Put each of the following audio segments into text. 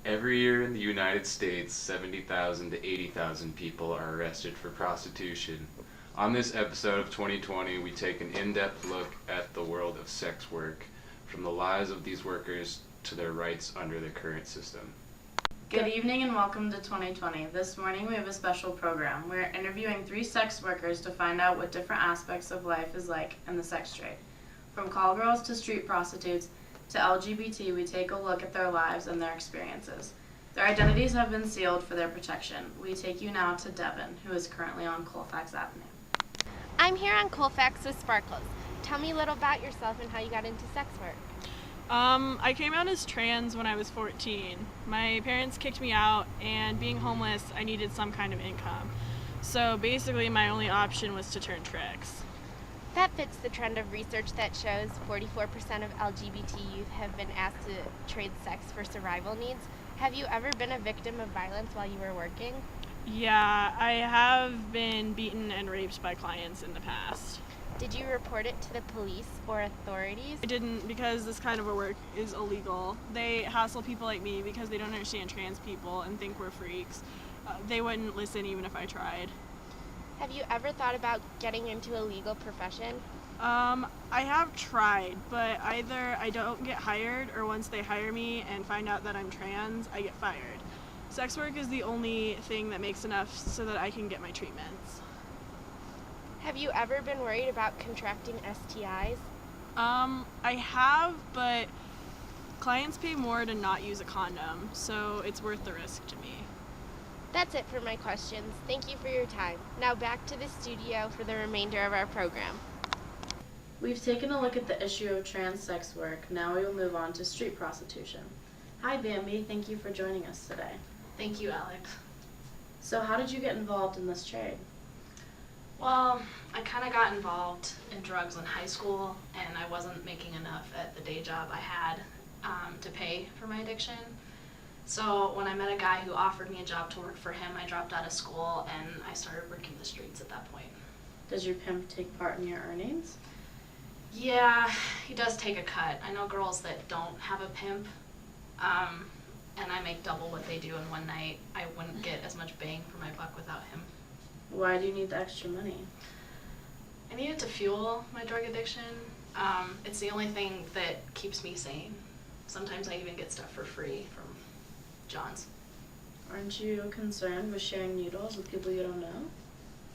Every year in the United States, 70,000 to 80,000 people are arrested for prostitution. On this episode of 2020, we take an in-depth look at the world of sex work, from the lives of these workers to their rights under the current system. Good evening and welcome to 2020. This morning we have a special program. We're interviewing 3 sex workers to find out what different aspects of life is like in the sex trade. From call girls to street prostitutes to LGBT, we take a look at their lives and their experiences. Their identities have been sealed for their protection. We take you now to Devin, who is currently on Colfax Avenue. I'm here on Colfax with Sparkles. Tell me a little about yourself and how you got into sex work. I came out as trans when I was 14. My parents kicked me out, and being homeless, I needed some kind of income. So basically, my only option was to turn tricks. That fits the trend of research that shows 44% of LGBT youth have been asked to trade sex for survival needs. Have you ever been a victim of violence while you were working? Yeah, I have been beaten and raped by clients in the past. Did you report it to the police or authorities? I didn't, because this kind of a work is illegal. They hassle people like me because they don't understand trans people and think we're freaks. They wouldn't listen even if I tried. Have you ever thought about getting into a legal profession? I have tried, but either I don't get hired, or once they hire me and find out that I'm trans, I get fired. Sex work is the only thing that makes enough so that I can get my treatments. Have you ever been worried about contracting STIs? I have, but clients pay more to not use a condom, so it's worth the risk to me. That's it for my questions. Thank you for your time. Now back to the studio for the remainder of our program. We've taken a look at the issue of trans sex work. Now we will move on to street prostitution. Hi Bambi, thank you for joining us today. Thank you, Alex. So how did you get involved in this trade? Well, I kind of got involved in drugs in high school, and I wasn't making enough at the day job I had to pay for my addiction. So when I met a guy who offered me a job to work for him, I dropped out of school and I started working the streets at that point. Does your pimp take part in your earnings? Yeah, he does take a cut. I know girls that don't have a pimp, and I make double what they do in one night. I wouldn't get as much bang for my buck without him. Why do you need the extra money? I need it to fuel my drug addiction. It's the only thing that keeps me sane. Sometimes I even get stuff for free from John's. Aren't you concerned with sharing needles with people you don't know?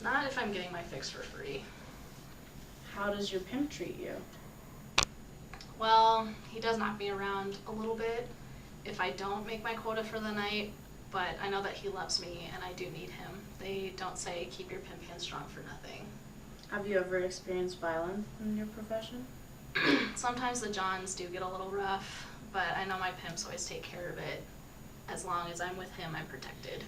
Not if I'm getting my fix for free. How does your pimp treat you? Well, he does knock me around a little bit if I don't make my quota for the night, but I know that he loves me and I do need him. They don't say keep your pimp hand strong for nothing. Have you ever experienced violence in your profession? Sometimes the Johns do get a little rough, but I know my pimps always take care of it. As long as I'm with him, I'm protected.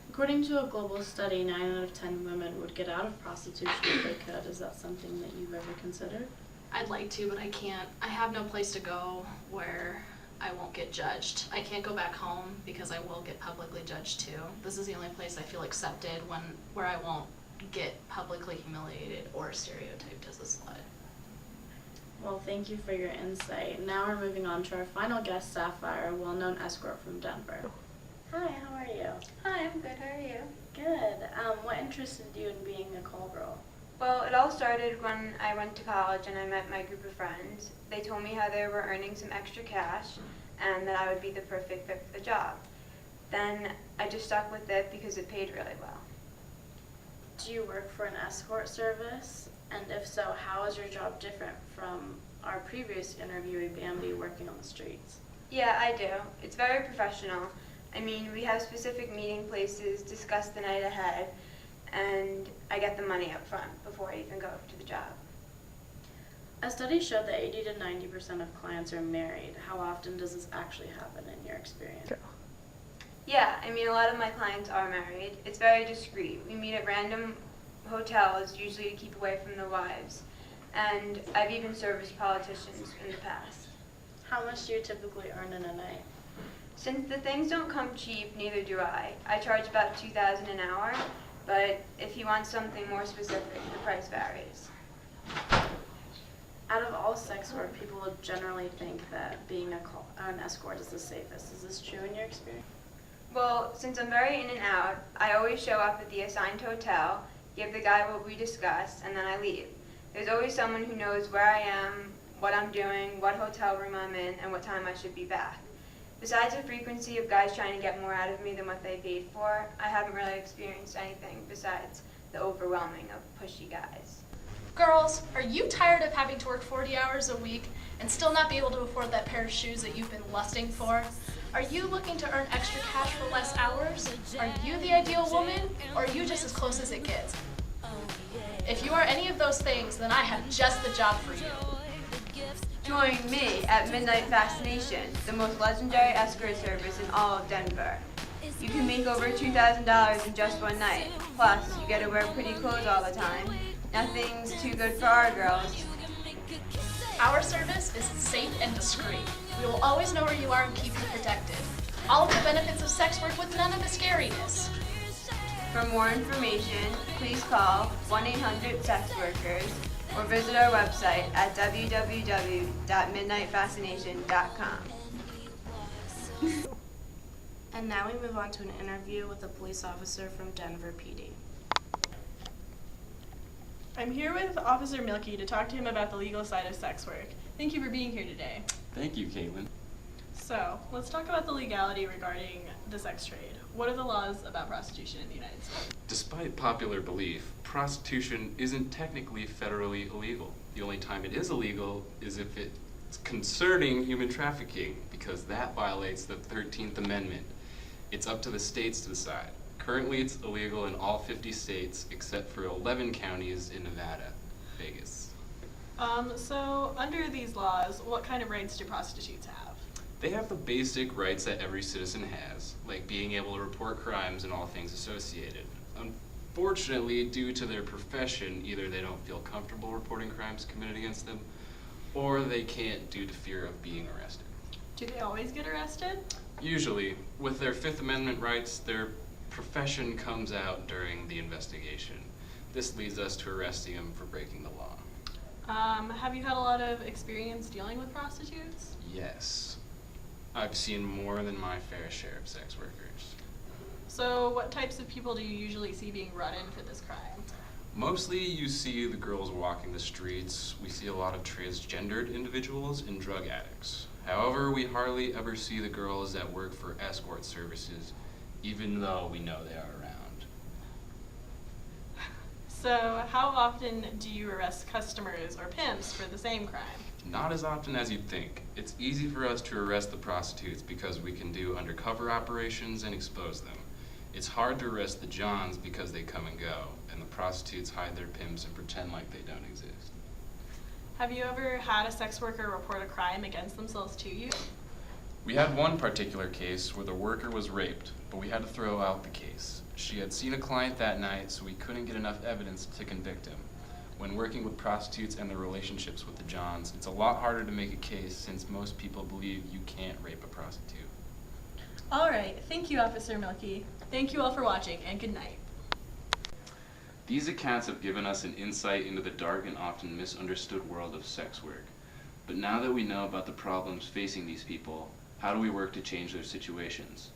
According to a global study, 9 out of 10 women would get out of prostitution if they could. Is that something that you've ever considered? I'd like to, but I can't. I have no place to go where I won't get judged. I can't go back home because I will get publicly judged too. This is the only place I feel accepted where I won't get publicly humiliated or stereotyped as a slut. Well, thank you for your insight. Now we're moving on to our final guest, Sapphire, a well-known escort from Denver. Hi, how are you? Hi, I'm good. How are you? Good. What interested you in being a call girl? Well, it all started when I went to college and I met my group of friends. They told me how they were earning some extra cash and that I would be the perfect fit for the job. Then I just stuck with it because it paid really well. Do you work for an escort service? And if so, how is your job different from our previous interviewee, Bambi, working on the streets? Yeah, I do. It's very professional. I mean, we have specific meeting places, discuss the night ahead, and I get the money up front before I even go to the job. A study showed that 80 to 90% of clients are married. How often does this actually happen in your experience? Yeah, I mean, a lot of my clients are married. It's very discreet. We meet at random hotels, usually to keep away from the wives. And I've even serviced politicians in the past. How much do you typically earn in a night? Since the things don't come cheap, neither do I. I charge about $2,000 an hour, but if you want something more specific, the price varies. Out of all sex work, people would generally think that being an escort is the safest. Is this true in your experience? Well, since I'm very in and out, I always show up at the assigned hotel, give the guy what we discussed, and then I leave. There's always someone who knows where I am, what I'm doing, what hotel room I'm in, and what time I should be back. Besides the frequency of guys trying to get more out of me than what they paid for, I haven't really experienced anything besides the overwhelming of pushy guys. Girls, are you tired of having to work 40 hours a week and still not be able to afford that pair of shoes that you've been lusting for? Are you looking to earn extra cash for less hours? Are you the ideal woman, or are you just as close as it gets? If you are any of those things, then I have just the job for you. Join me at Midnight Fascination, the most legendary escort service in all of Denver. You can make over $2,000 in just one night. Plus, you get to wear pretty clothes all the time. Nothing's too good for our girls. Our service is safe and discreet. We will always know where you are and keep you protected. All of the benefits of sex work with none of the scariness. For more information, please call 1-800-SEX-WORKERS or visit our website at www.midnightfascination.com. And now we move on to an interview with a police officer from Denver PD. I'm here with Officer Milky to talk to him about the legal side of sex work. Thank you for being here today. Thank you, Caitlin. So, let's talk about the legality regarding the sex trade. What are the laws about prostitution in the United States? Despite popular belief, prostitution isn't technically federally illegal. The only time it is illegal is if it's concerning human trafficking, because that violates the 13th Amendment. It's up to the states to decide. Currently, it's illegal in all 50 states except for 11 counties in Nevada, Vegas. So, under these laws, what kind of rights do prostitutes have? They have the basic rights that every citizen has, like being able to report crimes and all things associated. Unfortunately, due to their profession, either they don't feel comfortable reporting crimes committed against them, or they can't due to fear of being arrested. Do they always get arrested? Usually, with their Fifth Amendment rights, their profession comes out during the investigation. This leads us to arresting them for breaking the law. Have you had a lot of experience dealing with prostitutes? Yes. I've seen more than my fair share of sex workers. So, what types of people do you usually see being run in for this crime? Mostly you see the girls walking the streets. We see a lot of transgendered individuals and drug addicts. However, we hardly ever see the girls that work for escort services, even though we know they are around. So, how often do you arrest customers or pimps for the same crime? Not as often as you'd think. It's easy for us to arrest the prostitutes because we can do undercover operations and expose them. It's hard to arrest the Johns because they come and go, and the prostitutes hide their pimps and pretend like they don't exist. Have you ever had a sex worker report a crime against themselves to you? We had one particular case where the worker was raped, but we had to throw out the case. She had seen a client that night, so we couldn't get enough evidence to convict him. When working with prostitutes and their relationships with the Johns, it's a lot harder to make a case since most people believe you can't rape a prostitute. All right, thank you, Officer Milky. Thank you all for watching, and good night. These accounts have given us an insight into the dark and often misunderstood world of sex work. But now that we know about the problems facing these people, how do we work to change their situations?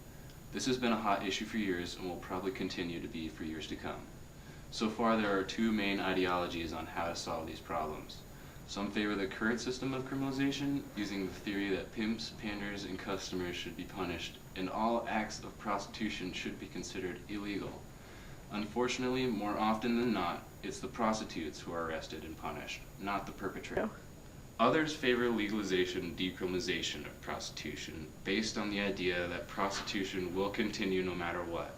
This has been a hot issue for years and will probably continue to be for years to come. So far, there are two main ideologies on how to solve these problems. Some favor the current system of criminalization, using the theory that pimps, panders, and customers should be punished, and all acts of prostitution should be considered illegal. Unfortunately, more often than not, it's the prostitutes who are arrested and punished, not the perpetrator. Others favor legalization and decriminalization of prostitution, based on the idea that prostitution will continue no matter what.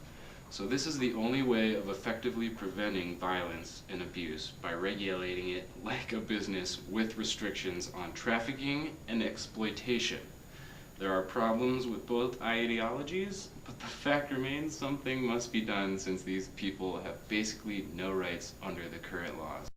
So this is the only way of effectively preventing violence and abuse, by regulating it like a business with restrictions on trafficking and exploitation. There are problems with both ideologies, but the fact remains something must be done since these people have basically no rights under the current laws.